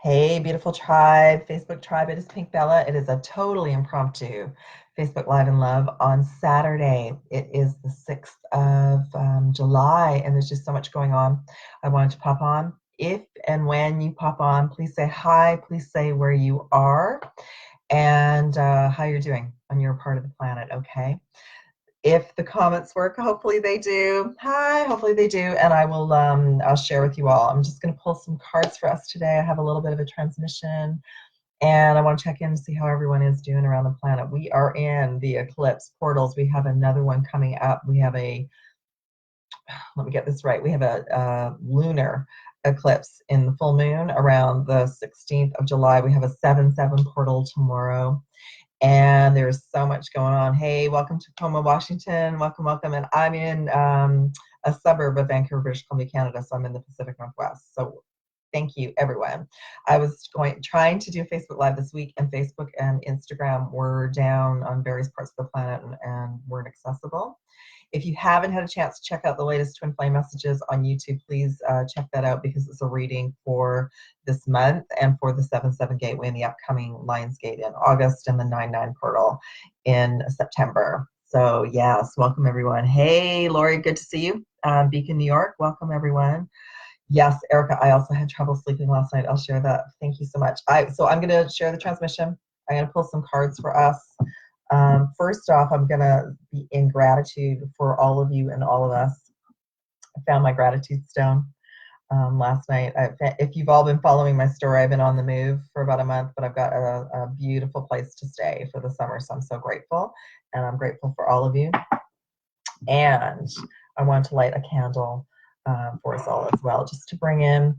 Hey, beautiful tribe, Facebook tribe. It is Pink Bella. It is a totally impromptu Facebook Live in Love on Saturday. It is the 6th of July, and there's just so much going on. I wanted to pop on. If and when you pop on, please say hi. Please say where you are and how you're doing on your part of the planet, okay? If the comments work, hopefully they do. Hi, hopefully they do, and I'll share with you all. I'm just going to pull some cards for us today. I have a little bit of a transmission, and I want to check in to see how everyone is doing around the planet. We are in the eclipse portals. We have another one coming up. We have let me get this right. We have a lunar eclipse in the full moon around the 16th of July. We have a 7/7 portal tomorrow. And there's so much going on. Hey, welcome to Tacoma, Washington. Welcome, welcome. And I'm in a suburb of Vancouver, British Columbia, Canada, so I'm in the Pacific Northwest. So thank you, everyone. I was trying to do Facebook Live this week, and Facebook and Instagram were down on various parts of the planet and weren't accessible. If you haven't had a chance to check out the latest Twin Flame messages on YouTube, please check that out because it's a reading for this month and for the 7/7 gateway in the upcoming Lionsgate in August and the 9/9 portal in September. So yes, welcome everyone. Hey, Lori, good to see you. Beacon, New York, welcome everyone. Yes, Erica, I also had trouble sleeping last night. I'll share that. Thank you so much. So I'm going to share the transmission. I'm going to pull some cards for us. First off, I'm going to be in gratitude for all of you and all of us. I found my gratitude stone last night. If you've all been following my story, I've been on the move for about a month, but I've got a beautiful place to stay for the summer, so I'm so grateful, and I'm grateful for all of you. And I want to light a candle for us all as well, just to bring in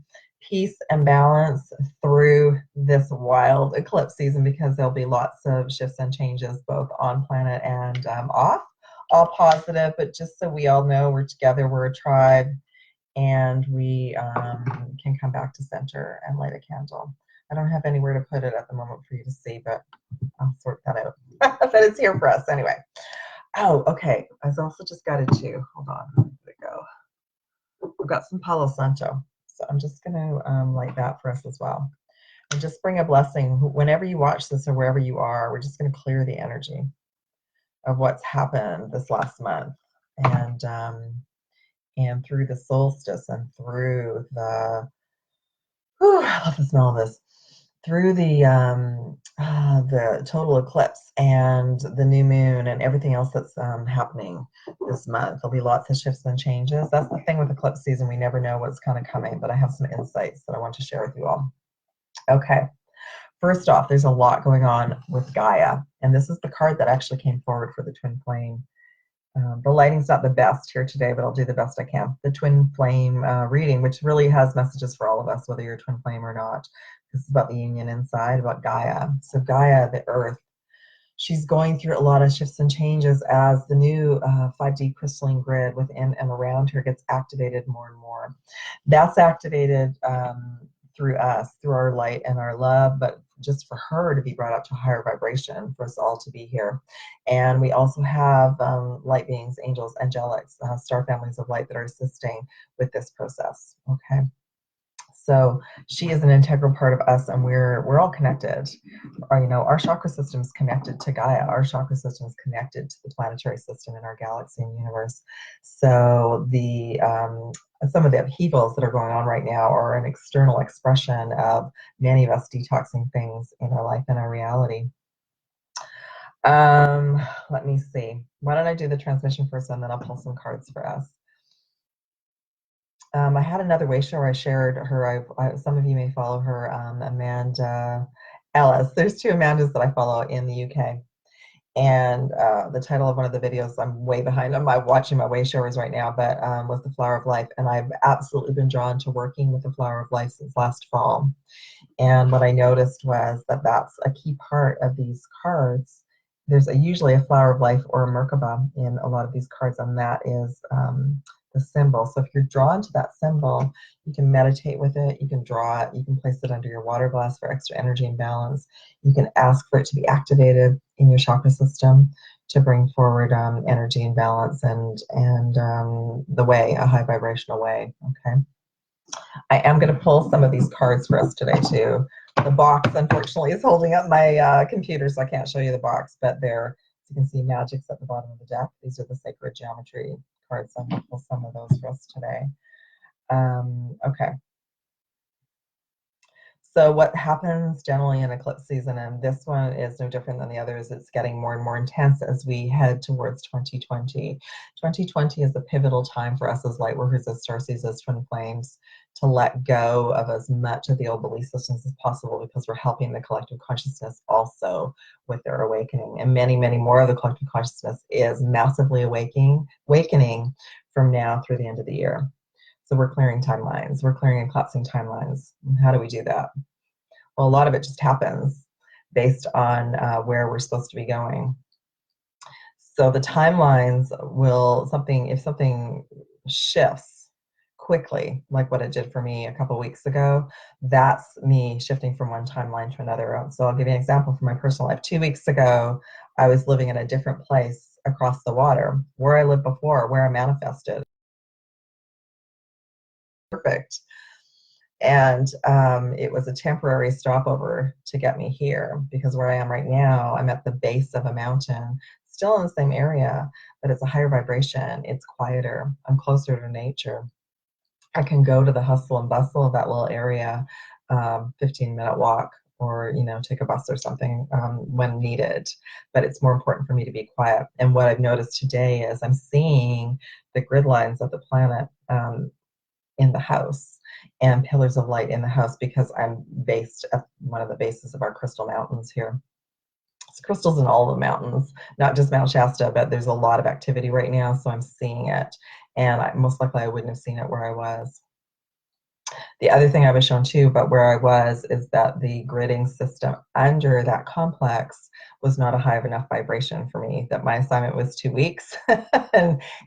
peace and balance through this wild eclipse season, because there'll be lots of shifts and changes both on planet and off, all positive, but just so we all know we're together, we're a tribe, and we can come back to center and light a candle. I don't have anywhere to put it at the moment for you to see, but I'll sort that out. But it's here for us anyway. Oh, okay. I've also just got it too. Hold on. Where did it go? We've got some Palo Santo. So I'm just going to light that for us as well. And just bring a blessing. Whenever you watch this or wherever you are, we're just going to clear the energy of what's happened this last month. And through the solstice and through the, I love the smell of this, through the total eclipse and the new moon and everything else that's happening this month. There'll be lots of shifts and changes. That's the thing with eclipse season. We never know what's kind of coming, but I have some insights that I want to share with you all. Okay. First off, there's a lot going on with Gaia, and this is the card that actually came forward for the Twin Flame. The lighting's not the best here today, but I'll do the best I can. The Twin Flame reading, which really has messages for all of us, whether you're a Twin Flame or not. This is about the union inside, about Gaia. So Gaia, the Earth, she's going through a lot of shifts and changes as the new 5D crystalline grid within and around her gets activated more and more. That's activated through us, through our light and our love, but just for her to be brought up to a higher vibration, for us all to be here. And we also have light beings, angels, angelics, star families of light that are assisting with this process, okay? So she is an integral part of us, and we're all connected. Our chakra system is connected to Gaia. Our chakra system is connected to the planetary system in our galaxy and universe. So some of the upheavals that are going on right now are an external expression of many of us detoxing things in our life and our reality. Let me see. Why don't I do the transmission first, and then I'll pull some cards for us. I had another way show where I shared her. Some of you may follow her, Amanda Ellis. There's two Amandas that I follow in the UK. And the title of one of the videos, I'm way behind. I'm watching my way showers right now, but was The Flower of Life. And I've absolutely been drawn to working with the Flower of Life since last fall. And what I noticed was that that's a key part of these cards. There's usually a Flower of Life or a Merkaba in a lot of these cards, and that is the symbol. So if you're drawn to that symbol, you can meditate with it, you can draw it, you can place it under your water glass for extra energy and balance. You can ask for it to be activated in your chakra system to bring forward energy and balance and the way, a high vibrational way, okay? I am going to pull some of these cards for us today too. The box, unfortunately, is holding up my computer, so I can't show you the box, but there, as you can see, magic's at the bottom of the deck. These are the sacred geometry cards. I'm going to pull some of those for us today. Okay. So what happens generally in eclipse season, and this one is no different than the others, it's getting more and more intense as we head towards 2020. 2020 is a pivotal time for us as light workers, as starseeds, as twin flames, to let go of as much of the old belief systems as possible, because we're helping the collective consciousness also with their awakening. And many, many more of the collective consciousness is massively awakening from now through the end of the year. So we're clearing timelines. We're clearing and collapsing timelines. How do we do that? Well, a lot of it just happens based on where we're supposed to be going. So the timelines will, if something shifts quickly, like what it did for me a couple weeks ago, that's me shifting from one timeline to another. So I'll give you an example from my personal life. 2 weeks ago, I was living in a different place across the water, where I lived before, where I manifested. Perfect. And it was a temporary stopover to get me here, because where I am right now, I'm at the base of a mountain, still in the same area, but it's a higher vibration. It's quieter. I'm closer to nature. I can go to the hustle and bustle of that little area, 15-minute walk, or take a bus or something when needed. But it's more important for me to be quiet. And what I've noticed today is I'm seeing the grid lines of the planet in the house, and pillars of light in the house, because I'm based at one of the bases of our crystal mountains here. There's crystals in all the mountains, not just Mount Shasta, but there's a lot of activity right now, so I'm seeing it. And most likely I wouldn't have seen it where I was. The other thing I was shown too, but where I was, is that the gridding system under that complex was not a high enough vibration for me, that my assignment was 2 weeks.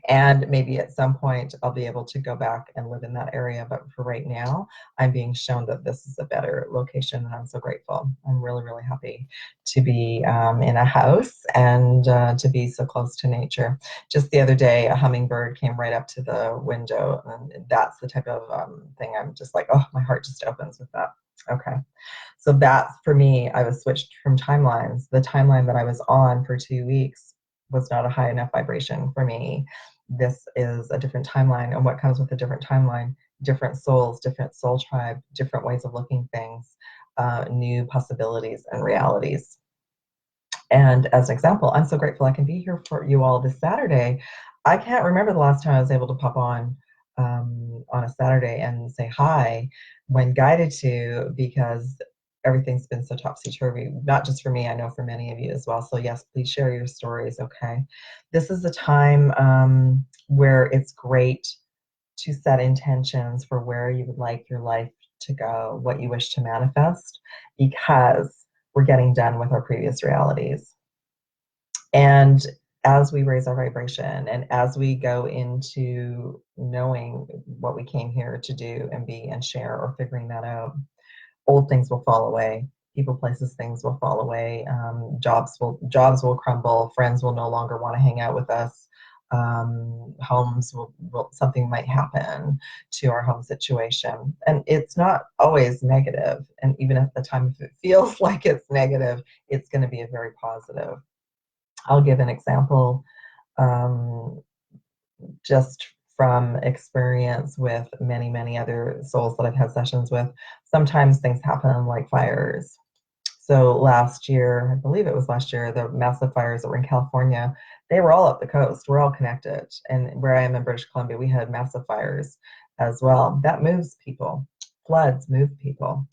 and maybe at some point I'll be able to go back and live in that area. But for right now, I'm being shown that this is a better location, and I'm so grateful. I'm really, really happy to be in a house and to be so close to nature. Just the other day, a hummingbird came right up to the window, and that's the type of thing I'm just like, oh, my heart just opens with that. Okay. So that's, for me, I was switched from timelines. The timeline that I was on for 2 weeks was not a high enough vibration for me. This is a different timeline. And what comes with a different timeline? Different souls, different soul tribe, different ways of looking things, new possibilities and realities. And as an example, I'm so grateful I can be here for you all this Saturday. I can't remember the last time I was able to pop on a Saturday and say hi when guided to, because everything's been so topsy-turvy, not just for me, I know for many of you as well. So yes, please share your stories, okay? This is a time where it's great to set intentions for where you would like your life to go, what you wish to manifest, because we're getting done with our previous realities. And as we raise our vibration, and as we go into knowing what we came here to do and be and share, or figuring that out, old things will fall away. People, places, things will fall away. Jobs will crumble. Friends will no longer want to hang out with us. Homes will something might happen to our home situation, and it's not always negative. And even at the time, if it feels like it's negative, it's going to be a very positive. I'll give an example, just from experience with many, many other souls that I've had sessions with. Sometimes things happen like fires. So last year, I believe it was last year, the massive fires that were in California, they were all up the coast. We're all connected. And where I am in British Columbia, we had massive fires as well. That moves people. Floods move people.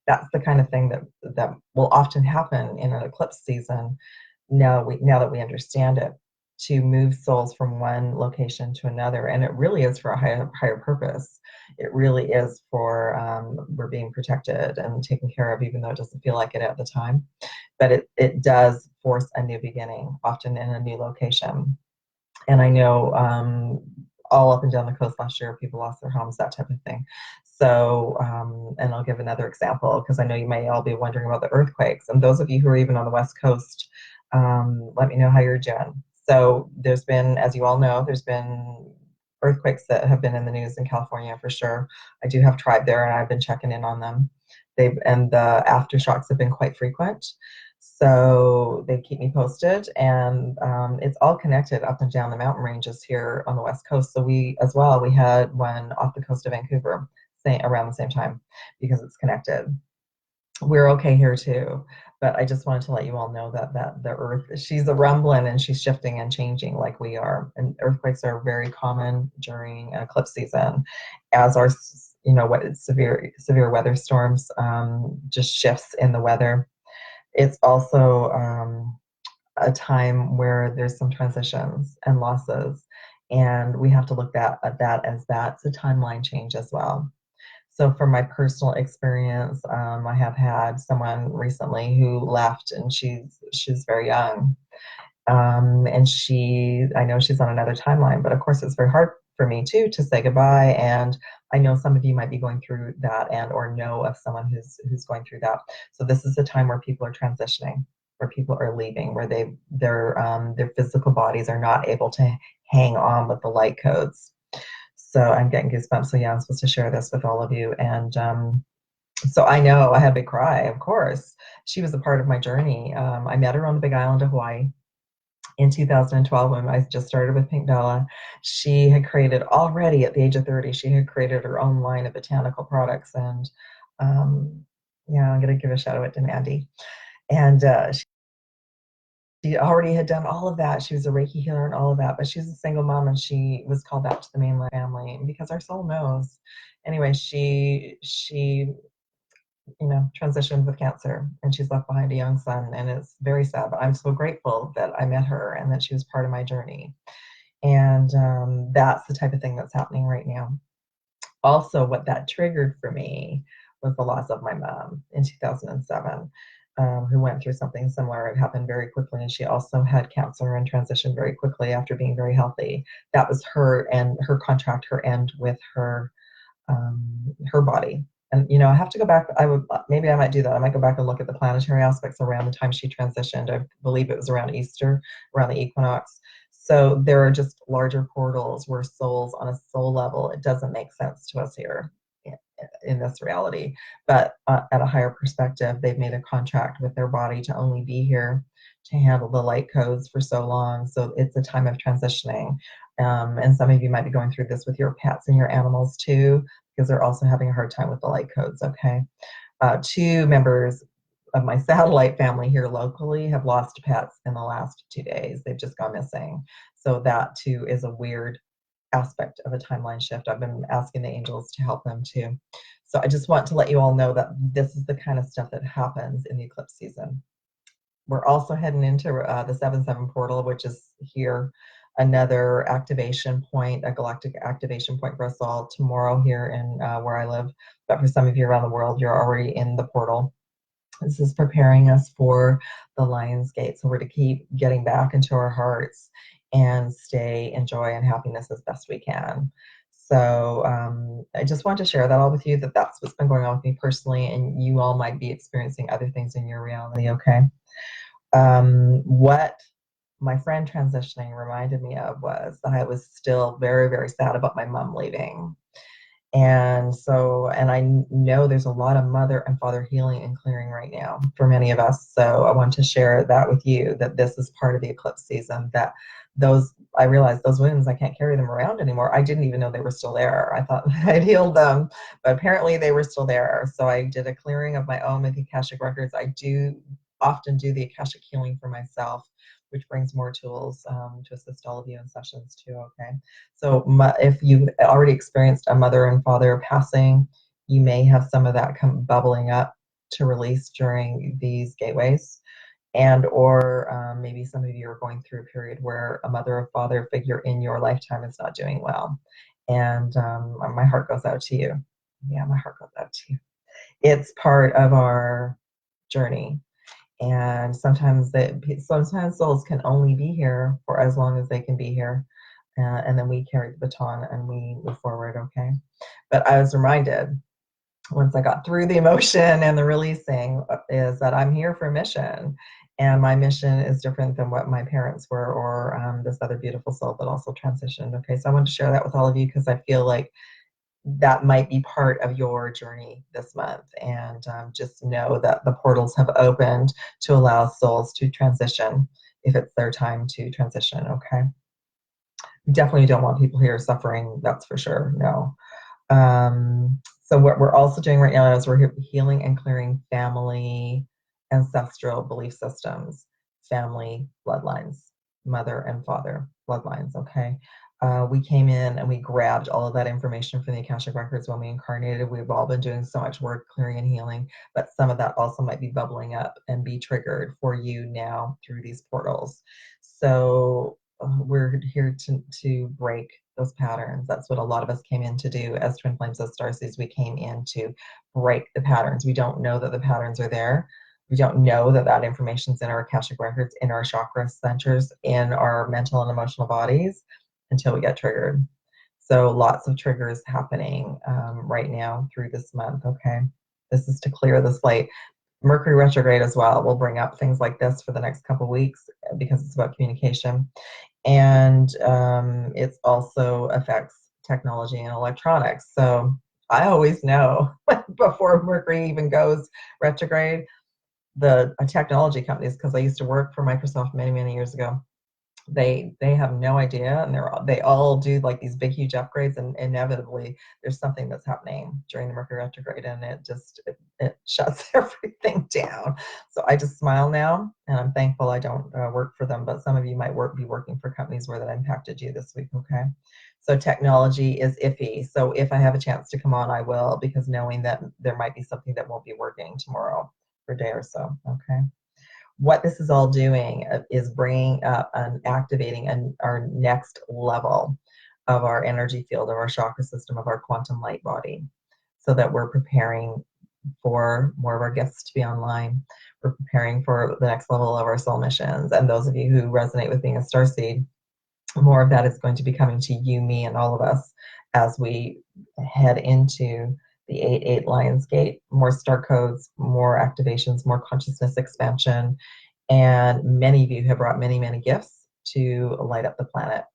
That's the kind of thing that will often happen in an eclipse season. Now that we understand it, to move souls from one location to another. And it really is for a higher purpose. It really is for, we're being protected and taken care of, even though it doesn't feel like it at the time. But it does force a new beginning, often in a new location. And I know all up and down the coast last year, people lost their homes, that type of thing. So, and I'll give another example, because I know you may all be wondering about the earthquakes. And those of you who are even on the West Coast, let me know how you're doing. So there's been, as you all know, there's been earthquakes that have been in the news in California for sure. I do have tribe there, and I've been checking in on them. And the aftershocks have been quite frequent, so they keep me posted. And it's all connected up and down the mountain ranges here on the West Coast. So we had one off the coast of Vancouver around the same time because it's connected. We're okay here too, but I just wanted to let you all know that the earth, she's a rumbling and she's shifting and changing like we are. And earthquakes are very common during eclipse season, as are what severe weather storms, just shifts in the weather. It's also a time where there's some transitions and losses, and we have to look at that as that's a timeline change as well. So from my personal experience, I have had someone recently who left, and she's very young, and I know she's on another timeline, but of course it's very hard for me too to say goodbye. And I know some of you might be going through that, and or know of someone who's going through that. So this is a time where people are transitioning, where people are leaving, where their physical bodies are not able to hang on with the light codes. So I'm getting goosebumps. So yeah, I'm supposed to share this with all of you. And so I know I had a big cry, of course. She was a part of my journey. I met her on the Big Island of Hawaii in 2012 when I just started with PinkBella. She had created already at the age of 30, she had created her own line of botanical products. And yeah, I'm going to give a shout out to Mandy. And she already had done all of that. She was a Reiki healer and all of that, but she's a single mom, and she was called back to the mainland family because our soul knows. Anyway, she transitioned with cancer, and she's left behind a young son, and it's very sad, but I'm so grateful that I met her and that she was part of my journey. And that's the type of thing that's happening right now. Also, what that triggered for me was the loss of my mom in 2007. Who went through something similar. It happened very quickly, and she also had cancer and transitioned very quickly after being very healthy. That was her contract, her end with her body. And I have to go back. Maybe I might do that. I might go back and look at the planetary aspects around the time she transitioned. I believe it was around Easter, around the equinox. So there are just larger portals where souls, on a soul level, it doesn't make sense to us here in this reality, but at a higher perspective, they've made a contract with their body to only be here to handle the light codes for so long. So it's a time of transitioning. And some of you might be going through this with your pets and your animals too, because they're also having a hard time with the light codes. Okay. 2 members of my satellite family here locally have lost pets in the last 2 days. They've just gone missing. So that too is a weird aspect of a timeline shift. I've been asking the angels to help them too. So I just want to let you all know that this is the kind of stuff that happens in the eclipse season. We're also heading into the 7/7 portal, which is here, another activation point, a galactic activation point for us all tomorrow here in where I live. But for some of you around the world, you're already in the portal. This is preparing us for the Lion's Gate. So we're to keep getting back into our hearts and stay in joy and happiness as best we can. So I just want to share that all with you, that that's what's been going on with me personally, and you all might be experiencing other things in your reality, okay? What my friend transitioning reminded me of was that I was still very, very sad about my mom leaving. And I know there's a lot of mother and father healing and clearing right now for many of us. So I want to share that with you, that this is part of the eclipse season, that I realized those wounds, I can't carry them around anymore. I didn't even know they were still there. I thought I'd healed them, but apparently they were still there. So I did a clearing of my own with the Akashic records. I do often do the Akashic healing for myself, which brings more tools to assist all of you in sessions too, okay? So if you've already experienced a mother and father passing, you may have some of that come bubbling up to release during these gateways. And or maybe some of you are going through a period where a mother or father figure in your lifetime is not doing well. And my heart goes out to you. Yeah, my heart goes out to you. It's part of our journey. And sometimes souls can only be here for as long as they can be here. And then we carry the baton and we move forward, okay? But I was reminded, once I got through the emotion and the releasing, is that I'm here for a mission. And my mission is different than what my parents were, or this other beautiful soul that also transitioned. Okay, so I wanted to share that with all of you because I feel like that might be part of your journey this month. And just know that the portals have opened to allow souls to transition if it's their time to transition. Okay. Definitely don't want people here suffering, that's for sure. No. So what we're also doing right now is we're healing and clearing family, ancestral belief systems, family bloodlines, mother and father bloodlines. Okay. We came in and we grabbed all of that information from the Akashic records when we incarnated. We've all been doing so much work clearing and healing, but some of that also might be bubbling up and be triggered for you now through these portals. So we're here to break those patterns. That's what a lot of us came in to do as Twin Flames, as Starseeds. We came in to break the patterns. We don't know that the patterns are there. We don't know that that information's in our Akashic records, in our chakra centers, in our mental and emotional bodies until we get triggered. So lots of triggers happening right now through this month, okay? This is to clear the slate. Mercury retrograde as well will bring up things like this for the next couple weeks because it's about communication. And it also affects technology and electronics. So I always know before Mercury even goes retrograde, the technology companies, because I used to work for Microsoft many, many years ago, they have no idea, and they all do like these big huge upgrades, and inevitably there's something that's happening during the Mercury retrograde, and it shuts everything down. So I just smile now, and I'm thankful I don't work for them, but some of you might be working for companies where that impacted you this week. Okay, so technology is iffy. So if I have a chance to come on, I will, because knowing that there might be something that won't be working tomorrow for a day or so. Okay. What this is all doing is bringing up and activating our next level of our energy field, of our chakra system, of our quantum light body, so that we're preparing for more of our guests to be online. We're preparing for the next level of our soul missions. And those of you who resonate with being a starseed, more of that is going to be coming to you, me, and all of us as we head into the 8-8 Lions Gate. More star codes, more activations, more consciousness expansion. And many of you have brought many, many gifts to light up the planet.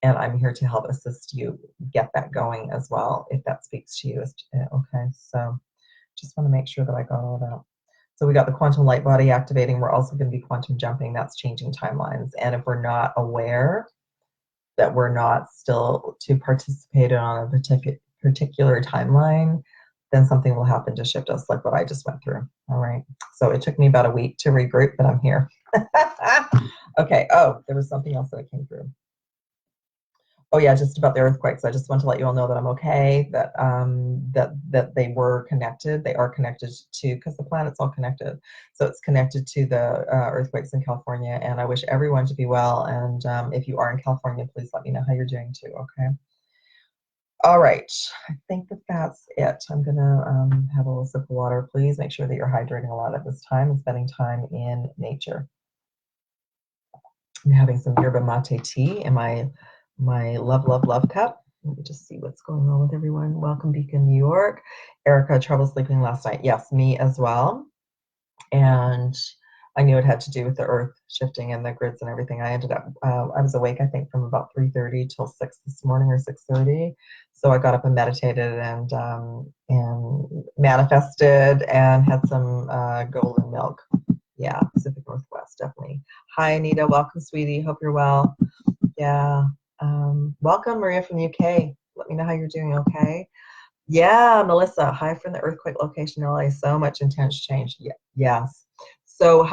And I'm here to help assist you get that going as well, if that speaks to you. Okay, so just want to make sure that I got all that. So we got the quantum light body activating. We're also going to be quantum jumping. That's changing timelines. And if we're not aware that we're not still to participate on a particular timeline, then something will happen to shift us, like what I just went through. All right. So it took me about a week to regroup, but I'm here. Okay. Oh, there was something else that came through. Oh yeah, just about the earthquakes. I just want to let you all know that I'm okay, that that they were connected. They are connected to, because the planet's all connected. So it's connected to the earthquakes in California, and I wish everyone to be well. And if you are in California, please let me know how you're doing too, okay? All right, I think that that's it. I'm gonna have a little sip of water. Please make sure that you're hydrating a lot at this time and spending time in nature. I'm having some yerba mate tea in my love, love, love cup. Let me just see what's going on with everyone. Welcome, Beacon, New York. Erica, trouble sleeping last night. Yes, me as well. And I knew it had to do with the earth shifting and the grids and everything. I ended up, I was awake, I think, from about 3:30 till 6 this morning, or 6:30. So I got up and meditated and manifested and had some golden milk. Yeah, Pacific Northwest, definitely. Hi, Anita. Welcome, sweetie. Hope you're well. Yeah. Welcome, Maria from the UK. Let me know how you're doing, okay? Yeah, Melissa. Hi from the earthquake location in LA. So much intense change. Yeah, yes. So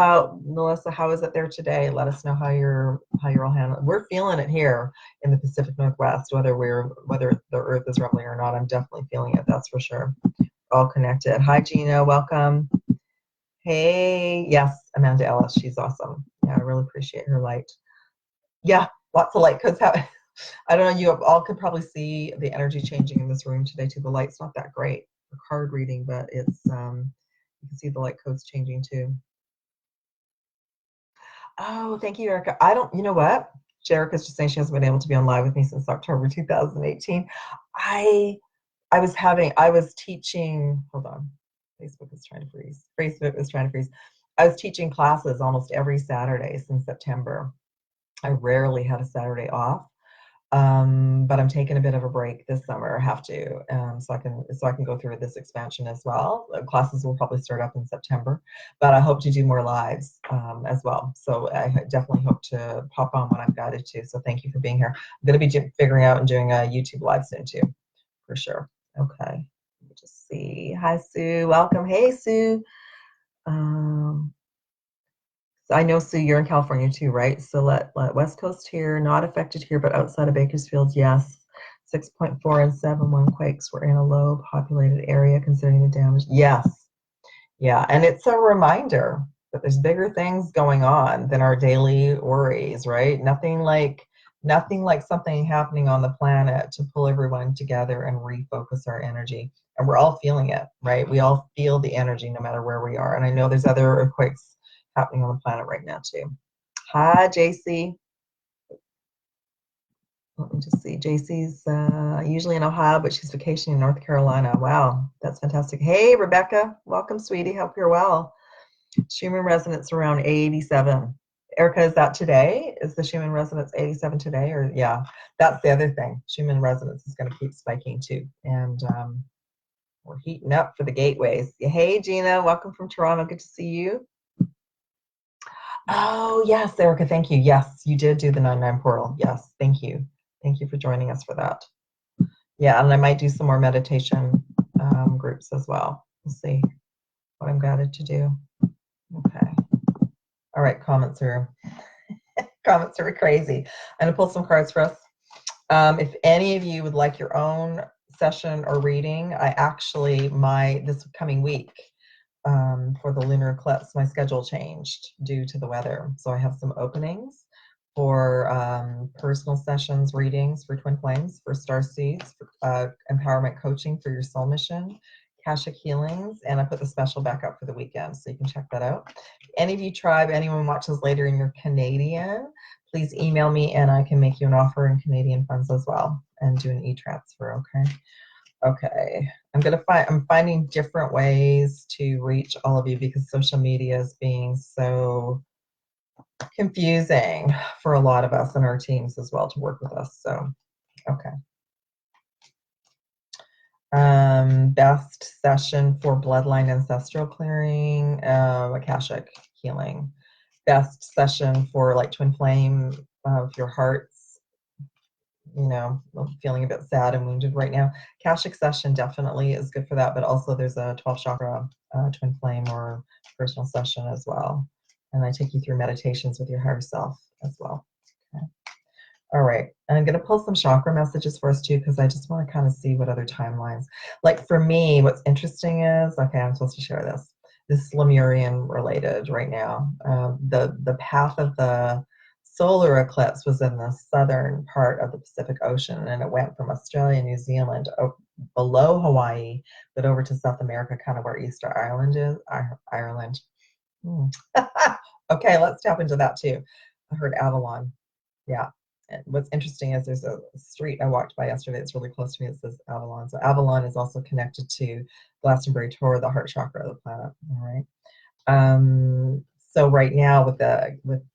Melissa, how is it there today? Let us know how you're all handling. We're feeling it here in the Pacific Northwest, whether the earth is rumbling or not. I'm definitely feeling it, that's for sure. All connected. Hi, Gina. Welcome. Hey, yes, Amanda Ellis. She's awesome. Yeah, I really appreciate her light. Yeah, lots of light codes happen. I don't know, you all could probably see the energy changing in this room today too. The light's not that great for card reading, but it's you can see the light codes changing too. Oh, thank you, Erica. You know what? Jerica's just saying she hasn't been able to be on live with me since October 2018. I was teaching, hold on. Facebook is trying to freeze. Facebook is trying to freeze. I was teaching classes almost every Saturday since September. I rarely had a Saturday off. But I'm taking a bit of a break this summer. I have to, so I can go through this expansion as well. The classes will probably start up in September, but I hope to do more lives as well. So I definitely hope to pop on when I'm guided to. So thank you for being here. I'm going to be figuring out and doing a YouTube live soon too, for sure. Okay, let me just see. Hi Sue, welcome. Hey Sue. I know, Sue, you're in California too, right? So let West Coast here, not affected here, but outside of Bakersfield, yes. 6.4 and 7.1 quakes were in a low populated area considering the damage. Yes. Yeah. And it's a reminder that there's bigger things going on than our daily worries, right? Nothing like something happening on the planet to pull everyone together and refocus our energy. And we're all feeling it, right? We all feel the energy no matter where we are. And I know there's other earthquakes happening on the planet right now too. Hi, JC. Let me just see. JC's usually in Ohio, but she's vacationing in North Carolina. Wow, that's fantastic. Hey, Rebecca. Welcome, sweetie. Hope you're well. Schumann resonance around 87. Erica, is that today? Is the Schumann resonance 87 today? Or yeah, that's the other thing. Schumann resonance is going to keep spiking too. And we're heating up for the gateways. Hey, Gina. Welcome from Toronto. Good to see you. Oh, yes, Erica, thank you. Yes, you did do the 9/9 portal. Yes, thank you. Thank you for joining us for that. Yeah, and I might do some more meditation groups as well. We'll see what I'm guided to do. Okay. All right, comments are crazy. I'm going to pull some cards for us. If any of you would like your own session or reading, I actually, this coming week, for the lunar eclipse, my schedule changed due to the weather. So I have some openings for personal sessions, readings for twin flames, for Starseeds, for empowerment coaching for your soul mission, AKASHIC healings, and I put the special back up for the weekend, so you can check that out. Any of you tribe, anyone watches later and you're Canadian, please email me and I can make you an offer in Canadian funds as well and do an e-transfer, okay? Okay, I'm finding different ways to reach all of you because social media is being so confusing for a lot of us and our teams as well to work with us. So, okay. Best session for bloodline ancestral clearing, Akashic healing. Best session for like twin flame of your hearts, you know, feeling a bit sad and wounded right now. Akashic session definitely is good for that, but also there's a 12 chakra twin flame or personal session as well. And I take you through meditations with your higher self as well. Okay. All right, and I'm going to pull some chakra messages for us too, because I just want to kind of see what other timelines. Like for me, what's interesting is, okay, I'm supposed to share this. This is Lemurian related right now. The path of the solar eclipse was in the southern part of the Pacific Ocean, and it went from Australia, New Zealand, below Hawaii, but over to South America, kind of where Easter Island is. Ireland. Okay, let's tap into that too. I heard Avalon. Yeah. And what's interesting is there's a street I walked by yesterday that's really close to me that says Avalon. So Avalon is also connected to Glastonbury Tor, the heart chakra of the planet. All right. So right now with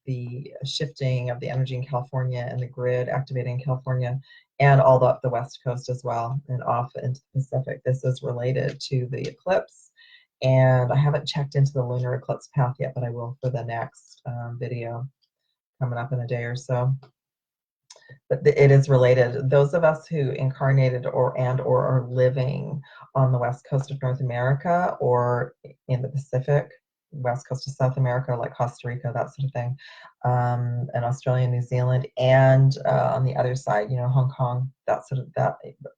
the shifting of the energy in California and the grid activating in California and all up the west coast as well and off into the Pacific, this is related to the eclipse. And I haven't checked into the lunar eclipse path yet, but I will for the next video coming up in a day or so. But it is related. Those of us who incarnated or are living on the west coast of North America or in the Pacific, west coast of South America, like Costa Rica, that sort of thing, and Australia, New Zealand, and on the other side, you know, Hong Kong, that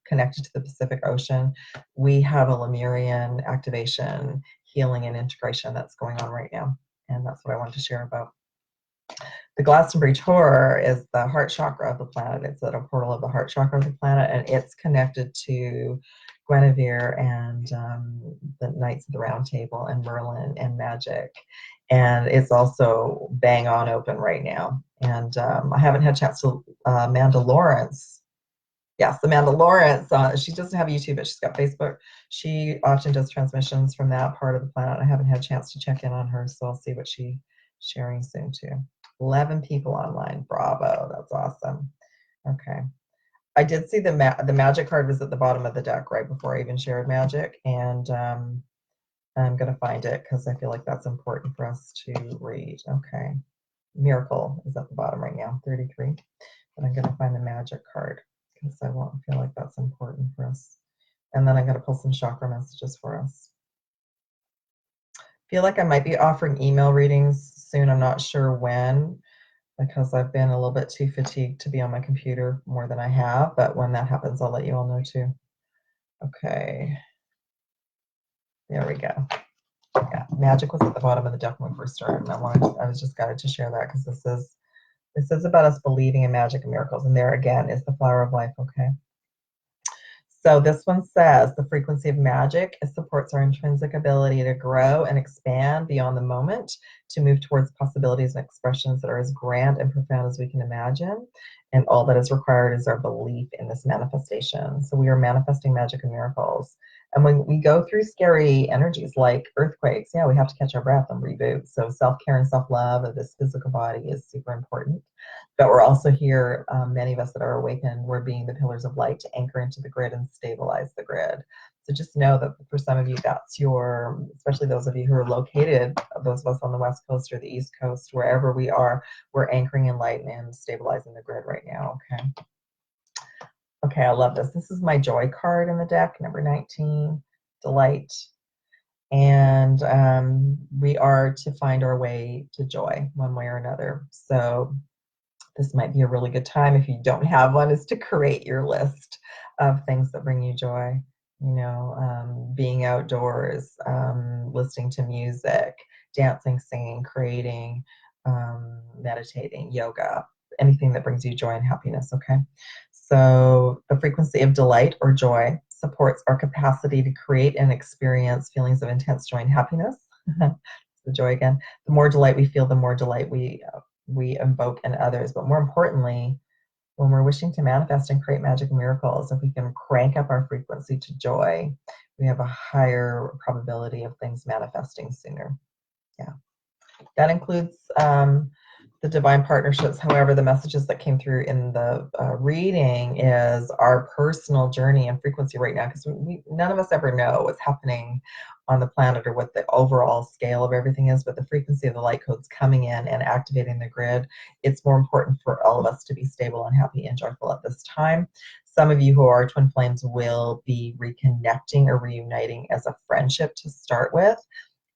connected to the Pacific Ocean, we have a Lemurian activation, healing, and integration that's going on right now, and that's what I wanted to share about. The Glastonbury Tor is the heart chakra of the planet. It's at a portal of the heart chakra of the planet, and it's connected to Guinevere and the Knights of the Round Table and Merlin and magic. And it's also bang on open right now. And I haven't had a chance to Amanda Lawrence. Yes, Amanda Lawrence. She doesn't have YouTube, but she's got Facebook. She often does transmissions from that part of the planet. I haven't had a chance to check in on her, so I'll see what she's sharing soon too. 11 people online. Bravo. That's awesome. Okay. I did see the magic card was at the bottom of the deck right before I even shared magic, and I'm going to find it because I feel like that's important for us to read. Okay. Miracle is at the bottom right now, 33. But I'm going to find the magic card because I feel like that's important for us. And then I'm going to pull some chakra messages for us. I feel like I might be offering email readings soon. I'm not sure when because I've been a little bit too fatigued to be on my computer more than I have. But when that happens, I'll let you all know too. Okay. There we go. Yeah, magic was at the bottom of the deck when we first started, and I was just excited to share that because this is about us believing in magic and miracles, and there again is the flower of life. Okay. So this one says the frequency of magic supports our intrinsic ability to grow and expand beyond the moment, to move towards possibilities and expressions that are as grand and profound as we can imagine. And all that is required is our belief in this manifestation. So we are manifesting magic and miracles. And when we go through scary energies like earthquakes, yeah, we have to catch our breath and reboot. So self-care and self-love of this physical body is super important. But we're also here, many of us that are awakened, we're being the pillars of light to anchor into the grid and stabilize the grid. So just know that for some of you, that's your, especially those of you who are located, those of us on the West Coast or the East Coast, wherever we are, we're anchoring in light and stabilizing the grid right now, okay? Okay, I love this. This is my joy card in the deck, number 19, delight. And we are to find our way to joy one way or another. So this might be a really good time, if you don't have one, is to create your list of things that bring you joy. You know, being outdoors, listening to music, dancing, singing, creating, meditating, yoga, anything that brings you joy and happiness, okay? So the frequency of delight or joy supports our capacity to create and experience feelings of intense joy and happiness. The joy again. The more delight we feel, the more delight we invoke in others. But more importantly, when we're wishing to manifest and create magic and miracles, if we can crank up our frequency to joy, we have a higher probability of things manifesting sooner. Yeah. That includes the divine partnerships. However, the messages that came through in the reading is our personal journey and frequency right now, because none of us ever know what's happening on the planet or what the overall scale of everything is, but the frequency of the light codes coming in and activating the grid, it's more important for all of us to be stable and happy and joyful at this time. Some of you who are twin flames will be reconnecting or reuniting as a friendship to start with,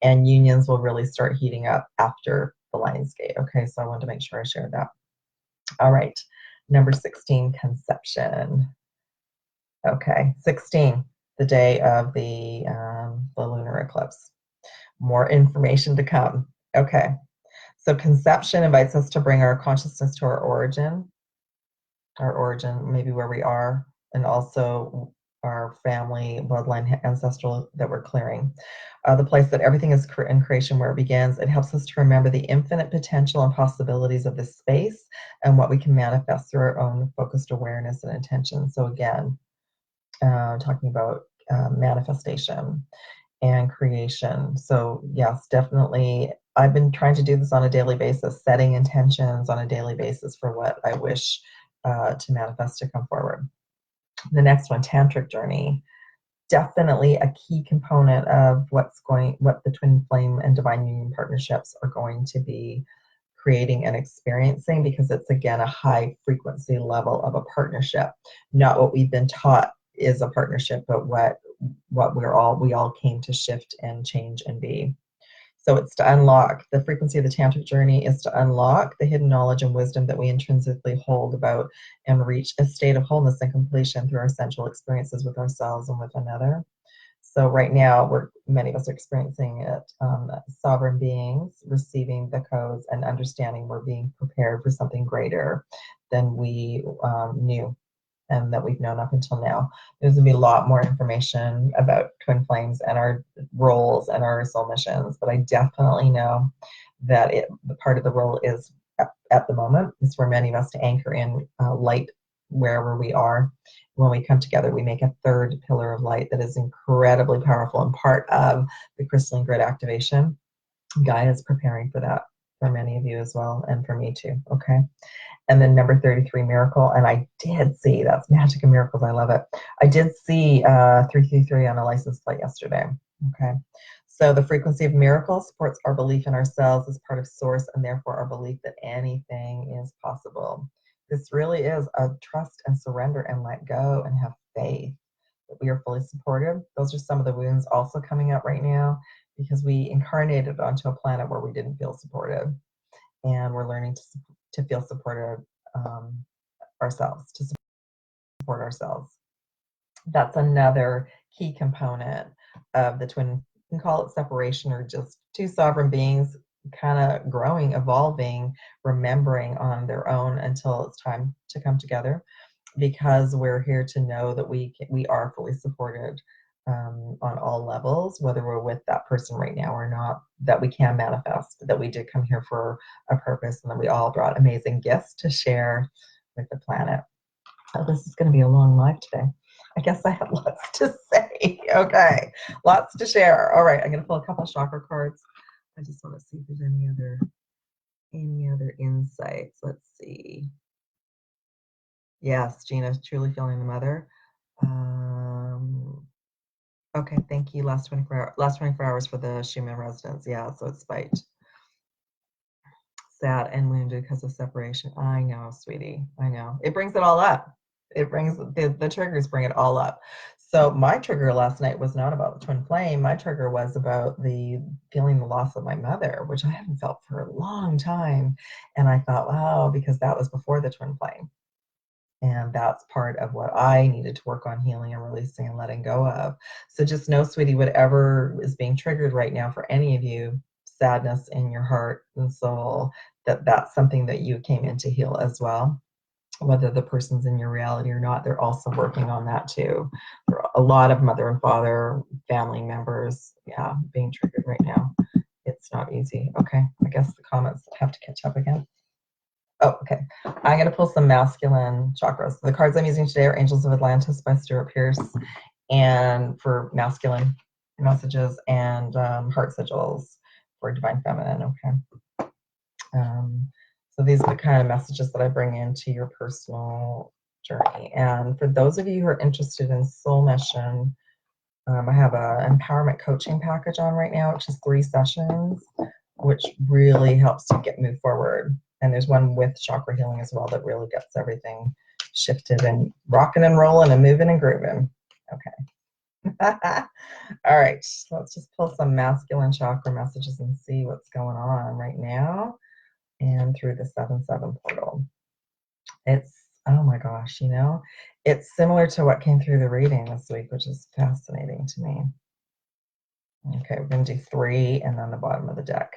and unions will really start heating up after the Lionsgate. Okay, so I wanted to make sure I shared that. All right, number 16, conception. Okay, 16, the day of the lunar eclipse. More information to come. Okay, so conception invites us to bring our consciousness to our origin, maybe where we are, and also our family, bloodline, ancestral that we're clearing. The place that everything is in creation where it begins. It helps us to remember the infinite potential and possibilities of this space and what we can manifest through our own focused awareness and intention. So again, talking about manifestation and creation. So yes, definitely, I've been trying to do this on a daily basis, setting intentions on a daily basis for what I wish to manifest to come forward. The next one, tantric journey. Definitely a key component of what the twin flame and divine union partnerships are going to be creating and experiencing, because it's again a high frequency level of a partnership, not what we've been taught is a partnership, but what we all came to shift and change and be. So it's to unlock the frequency of the tantric journey, is to unlock the hidden knowledge and wisdom that we intrinsically hold about and reach a state of wholeness and completion through our sensual experiences with ourselves and with another. So right now, many of us are experiencing it, sovereign beings receiving the codes and understanding we're being prepared for something greater than we knew and that we've known up until now. There's going to be a lot more information about twin flames and our roles and our soul missions, but I definitely know that the part of the role is at the moment is for many of us to anchor in light wherever we are. When we come together, we make a third pillar of light that is incredibly powerful and part of the crystalline grid activation. Gaia is preparing for that for many of you as well, and for me too. Okay. And then number 33, miracle. And I did see, that's magic and miracles. I love it. I did see 333 on a license plate yesterday. Okay. So the frequency of miracles supports our belief in ourselves as part of source, and therefore our belief that anything is possible. This really is a trust and surrender and let go and have faith that we are fully supported. Those are some of the wounds also coming up right now, because we incarnated onto a planet where we didn't feel supported, and we're learning to feel supported ourselves, to support ourselves. That's another key component of the twin. You can call it separation, or just two sovereign beings kind of growing, evolving, remembering on their own until it's time to come together, because we're here to know that we are fully supported on all levels, whether we're with that person right now or not, that we can manifest, that we did come here for a purpose, and that we all brought amazing gifts to share with the planet. Oh, this is going to be a long live today. I guess I have lots to say. Okay, lots to share. All right, I'm going to pull a couple chakra cards. I just want to see if there's any other insights. Let's see. Yes, Gina, truly feeling the mother. Okay, thank you. Last 24 hours for the Schumann residence. Yeah, so it's spite. Sad and wounded because of separation. I know, sweetie. I know. It brings it all up. It brings the triggers bring it all up. So my trigger last night was not about the twin flame. My trigger was about the feeling the loss of my mother, which I haven't felt for a long time. And I thought, wow, because that was before the twin flame. And that's part of what I needed to work on healing and releasing and letting go of. So just know, sweetie, whatever is being triggered right now for any of you, sadness in your heart and soul, that's something that you came in to heal as well. Whether the person's in your reality or not, they're also working on that too. There are a lot of mother and father, family members, yeah, being triggered right now. It's not easy. Okay, I guess the comments have to catch up again. Oh, okay. I'm going to pull some masculine chakras. The cards I'm using today are Angels of Atlantis by Stuart Pearce, and for masculine messages, and heart sigils for divine feminine. Okay. So these are the kind of messages that I bring into your personal journey. And for those of you who are interested in soul mission, I have an empowerment coaching package on right now, which is 3 sessions, which really helps to move forward. And there's one with chakra healing as well that really gets everything shifted and rocking and rolling and moving and grooving. Okay. All right, let's just pull some masculine chakra messages and see what's going on right now and through the 7/7 portal. It's, oh my gosh, you know, it's similar to what came through the reading this week, which is fascinating to me. Okay, we're going to do 3 and then the bottom of the deck.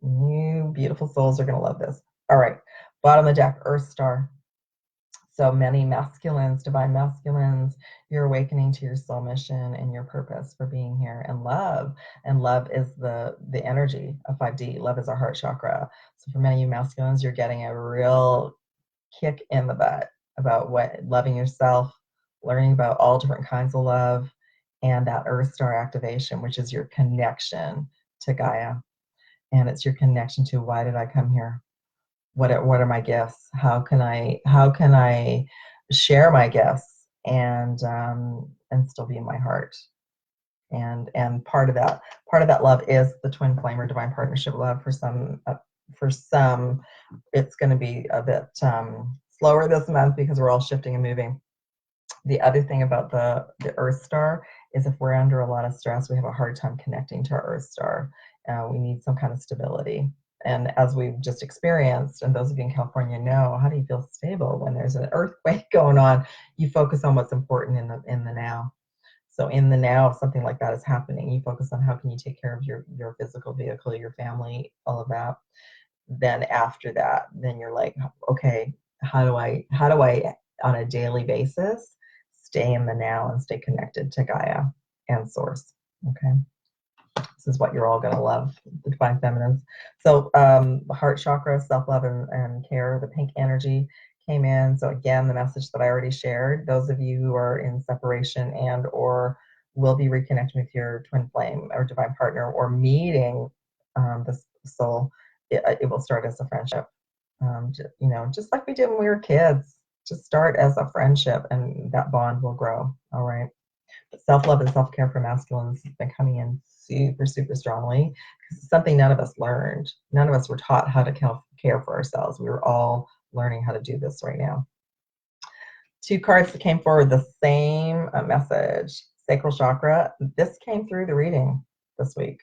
You beautiful souls are going to love this. All right, bottom of the deck, Earth Star. So many masculines, divine masculines, you're awakening to your soul mission and your purpose for being here. And love is the energy of 5D. Love is our heart chakra. So for many of you masculines, you're getting a real kick in the butt about loving yourself, learning about all different kinds of love, and that Earth Star activation, which is your connection to Gaia. And it's your connection to, why did I come here? What are my gifts? How can I share my gifts and still be in my heart? And part of that love is the twin flame or divine partnership love. For some, it's going to be a bit slower this month because we're all shifting and moving. The other thing about the Earth Star is, if we're under a lot of stress, we have a hard time connecting to our Earth Star. We need some kind of stability. And as we've just experienced, and those of you in California know, how do you feel stable when there's an earthquake going on? You focus on what's important in the now. So in the now, if something like that is happening, you focus on how can you take care of your physical vehicle, your family, all of that. Then after that, then you're like, okay, how do I on a daily basis stay in the now and stay connected to Gaia and Source? Okay. This is what you're all going to love, the divine feminines. So heart chakra, self-love and care, the pink energy came in. So again, the message that I already shared, those of you who are in separation and or will be reconnecting with your twin flame or divine partner or meeting this soul, it will start as a friendship. You know, just like we did when we were kids, just start as a friendship and that bond will grow. All right. Self-love and self-care for masculines has been coming in super, super strongly because it's something none of us learned. None of us were taught how to care for ourselves. We were all learning how to do this right now. Two cards that came forward, the same message, sacral chakra. This came through the reading this week.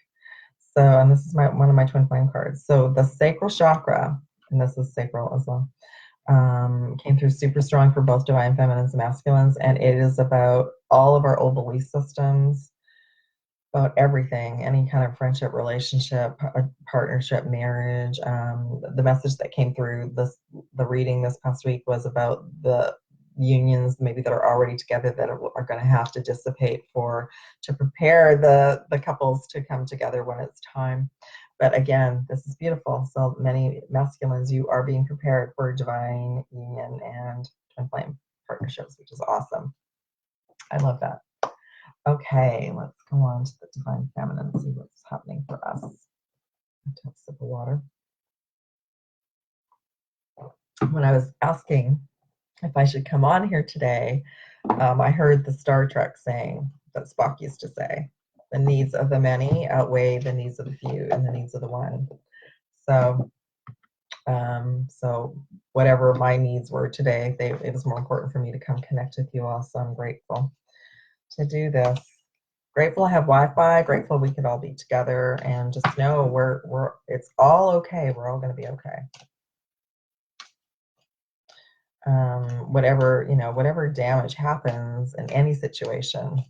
So, and this is one of my twin flame cards. So the sacral chakra, and this is sacral as well, came through super strong for both divine feminines and masculines, and it is about all of our old belief systems, about everything, any kind of friendship, relationship, partnership, marriage. The message that came through the reading this past week was about the unions maybe that are already together that are going to have to dissipate to prepare the couples to come together when it's time. But again, this is beautiful. So many masculines, you are being prepared for divine union and twin flame partnerships, which is awesome. I love that. Okay, let's go on to the divine feminine and see what's happening for us. I'll take a sip of water. When I was asking if I should come on here today, I heard the Star Trek saying that Spock used to say, the needs of the many outweigh the needs of the few and the needs of the one. So, so whatever my needs were today, it was more important for me to come connect with you all. So I'm grateful to do this. Grateful I have Wi-Fi. Grateful we could all be together and just know it's all okay. We're all going to be okay. Whatever damage happens in any situation,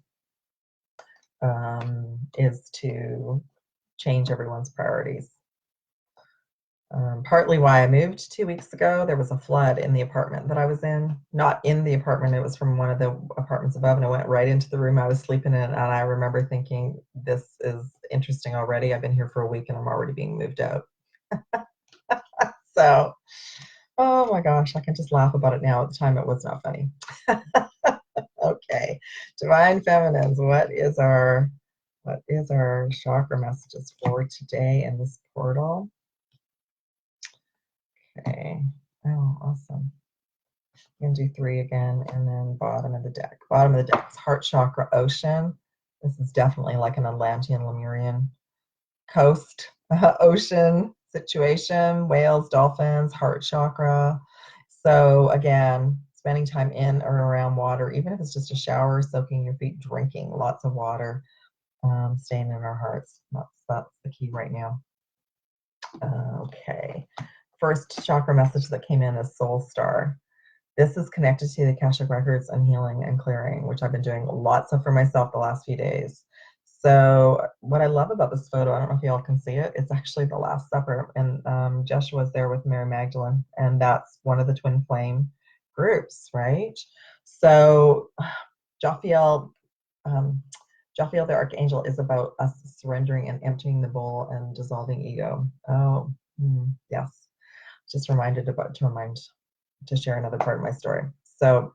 is to change everyone's priorities. Partly why I moved 2 weeks ago, there was a flood in the apartment that I was in. Not in the apartment, it was from one of the apartments above, and I went right into the room I was sleeping in, and I remember thinking, this is interesting already. I've been here for a week and I'm already being moved out. So, oh my gosh, I can just laugh about it now. At the time, it was not funny. Okay, divine feminines, what is our chakra messages for today in this portal? Okay. Oh, awesome. I'm going to do 3 again, and then bottom of the deck. Bottom of the deck is heart chakra, ocean. This is definitely like an Atlantean Lemurian coast, ocean situation, whales, dolphins, heart chakra. So again, spending time in or around water, even if it's just a shower, soaking your feet, drinking lots of water, staying in our hearts. That's the key right now. Okay. First chakra message that came in is Soul Star. This is connected to the Akashic Records and healing and clearing, which I've been doing lots of for myself the last few days. So what I love about this photo, I don't know if y'all can see it, it's actually the Last Supper, and Joshua's there with Mary Magdalene, and that's one of the twin flame groups, right? So Jophiel, the Archangel, is about us surrendering and emptying the bowl and dissolving ego. Oh, yes. Just to share another part of my story. So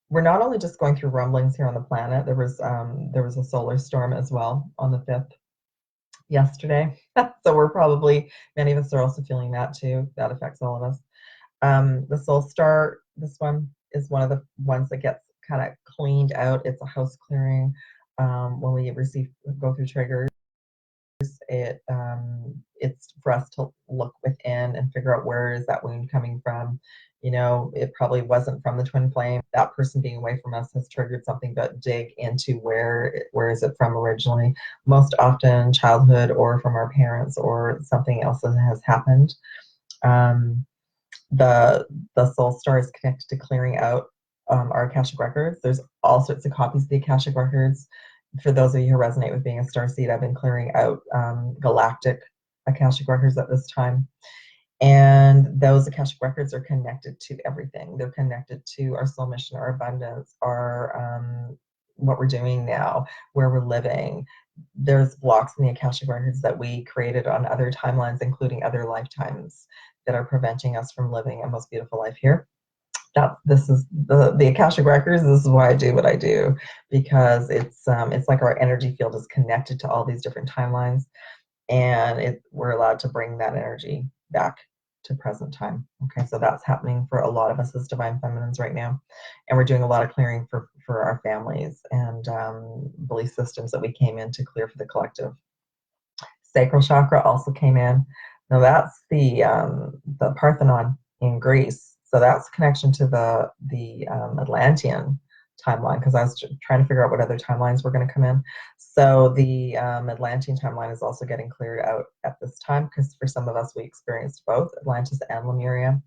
we're not only just going through rumblings here on the planet. There was a solar storm as well on the 5th yesterday. So we're probably, many of us are also feeling that too. That affects all of us. The Soul Star, this one is one of the ones that gets kind of cleaned out. It's a house clearing. When we go through triggers, it's for us to look within and figure out where is that wound coming from. You know, it probably wasn't from the twin flame. That person being away from us has triggered something, but dig into where is it from originally. Most often childhood or from our parents or something else that has happened. The Soul Star is connected to clearing out our Akashic Records. There's all sorts of copies of the Akashic Records. For those of you who resonate with being a starseed, I've been clearing out galactic Akashic Records at this time. And those Akashic Records are connected to everything. They're connected to our soul mission, our abundance, our what we're doing now, where we're living. there's blocks in the Akashic records that we created on other timelines, including other lifetimes, that are preventing us from living a most beautiful life here. This is the Akashic records. This is why I do what I do, because it's like our energy field is connected to all these different timelines, and we're allowed to bring that energy back to present time. Okay, so that's happening for a lot of us as divine feminines right now, and we're doing a lot of clearing for our families and belief systems that we came in to clear for the collective. Sacral chakra also came in. Now that's the Parthenon in Greece. So that's a connection to the Atlantean timeline, because I was trying to figure out what other timelines were going to come in. So the Atlantean timeline is also getting cleared out at this time, because for some of us, we experienced both Atlantis and Lemuria.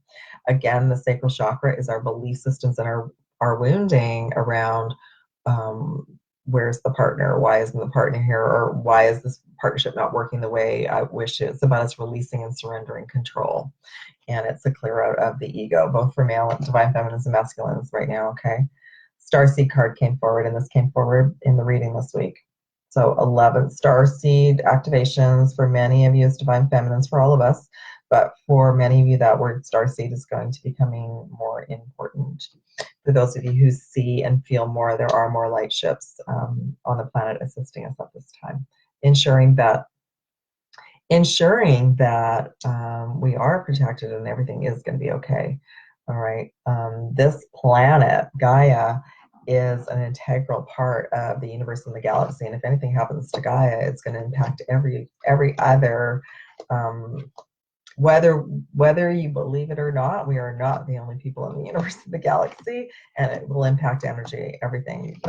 Again, the sacral chakra is our belief systems and our wounding around where's the partner? Why isn't the partner here? Or why is this partnership not working the way I wish it? It's about us releasing and surrendering control. And it's a clear out of the ego, both for male and divine feminines and masculines right now, okay? Starseed card came forward, and this came forward in the reading this week. So 11 Starseed activations for many of you as divine feminines, for all of us. But for many of you, that word Starseed is going to be becoming more important. For those of you who see and feel more, there are more light ships on the planet assisting us at this time, ensuring that we are protected and everything is going to be okay. All right. This planet, Gaia, is an integral part of the universe and the galaxy. And if anything happens to Gaia, it's going to impact every other. Whether you believe it or not, we are not the only people in the universe and the galaxy, and it will impact energy, everything.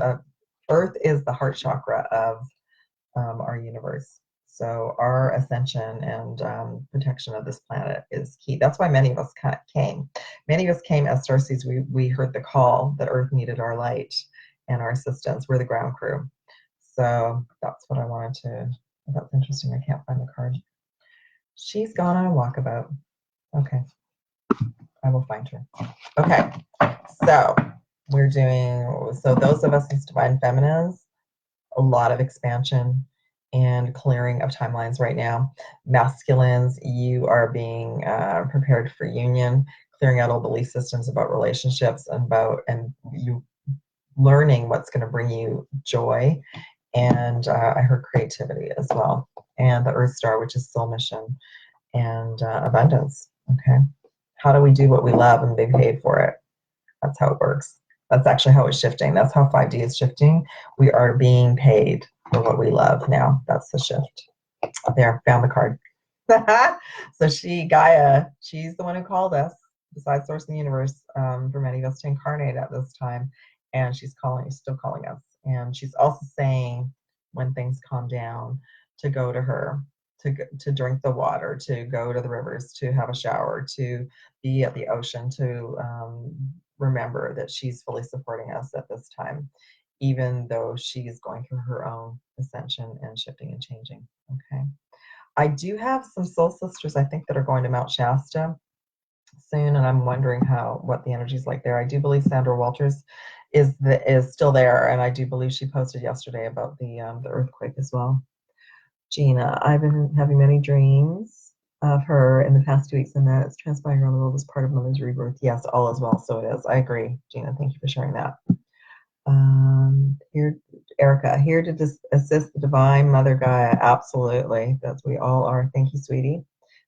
Earth is the heart chakra of our universe. So our ascension and protection of this planet is key. That's why many of us came. Many of us came as starseeds. We heard the call that Earth needed our light and our assistance. We're the ground crew. So that's what I wanted to. That's interesting. I can't find the card. She's gone on a walkabout. Okay. I will find her. Okay. So we're doing, so those of us as divine feminines, a lot of expansion and clearing of timelines right now. Masculines, you are being prepared for union, clearing out all belief systems about relationships and you learning what's going to bring you joy. And I heard creativity as well. And the Earth Star, which is soul mission and abundance. Okay. How do we do what we love and be paid for it? That's how it works. That's actually how it's shifting. That's how 5D is shifting. We are being paid for what we love now. That's the shift. There, found the card. So Gaia, she's the one who called us, besides Source in the Universe, for many of us to incarnate at this time. And she's still calling us. And she's also saying, when things calm down, to go to her, to drink the water, to go to the rivers, to have a shower, to be at the ocean, to remember that she's fully supporting us at this time, even though she is going through her own ascension and shifting and changing. Okay. I do have some soul sisters, I think, that are going to Mount Shasta soon, and I'm wondering what the energy's like there. I do believe Sandra Walters is still there, and I do believe she posted yesterday about the earthquake as well. Gina, I've been having many dreams of her in the past 2 weeks, and that it's transpiring around the world as part of Mother's rebirth. Yes, all is well, so it is. I agree, Gina. Thank you for sharing that. Here, Erica, here to assist the Divine Mother Gaia. Absolutely. We all are. Thank you, sweetie.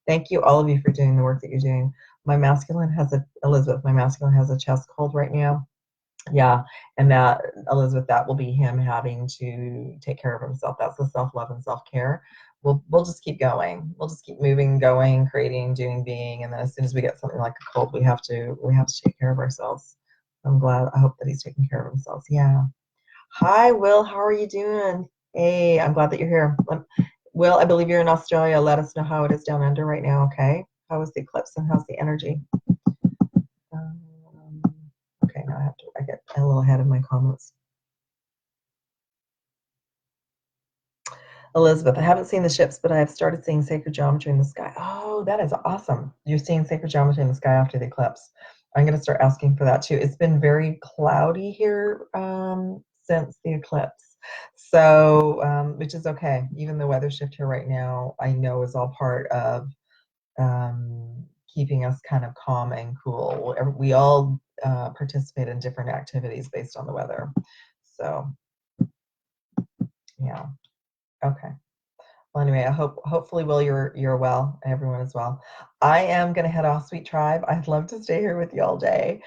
Thank you, all of you, for doing the work that you're doing. Elizabeth, my masculine has a chest cold right now. Yeah, and that, Elizabeth, that will be him having to take care of himself. That's the self-love and self-care. We'll just keep going. We'll just keep moving, going, creating, doing, being, and then as soon as we get something like a cold, we have to take care of ourselves. I'm glad. I hope that he's taking care of himself. Yeah. Hi, Will. How are you doing? Hey, I'm glad that you're here. Will, I believe you're in Australia. Let us know how it is down under right now, okay? How is the eclipse and how's the energy? Okay, now I get a little ahead of my comments. Elizabeth, I haven't seen the ships, but I have started seeing sacred geometry in the sky. Oh, that is awesome. You're seeing sacred geometry in the sky after the eclipse. I'm going to start asking for that too. It's been very cloudy here since the eclipse. So, which is okay. Even the weather shift here right now, I know is all part of keeping us kind of calm and cool. We all participate in different activities based on the weather. So, yeah. Okay. Well, anyway, hopefully, Will, you're well, and everyone is well. I am going to head off, sweet tribe. I'd love to stay here with you all day.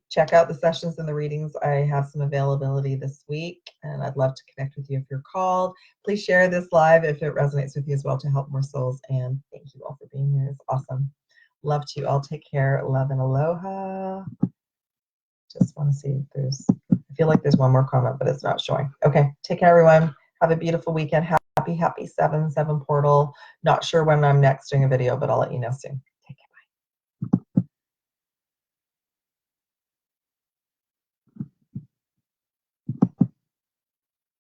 Check out the sessions and the readings. I have some availability this week, and I'd love to connect with you if you're called. Please share this live if it resonates with you as well to help more souls. And thank you all for being here. It's awesome. Love to you all. Take care. Love and aloha. Just want to see if I feel like there's one more comment, but it's not showing. Okay. Take care, everyone. Have a beautiful weekend. Happy 7/7 portal. Not sure when I'm next doing a video, but I'll let you know soon.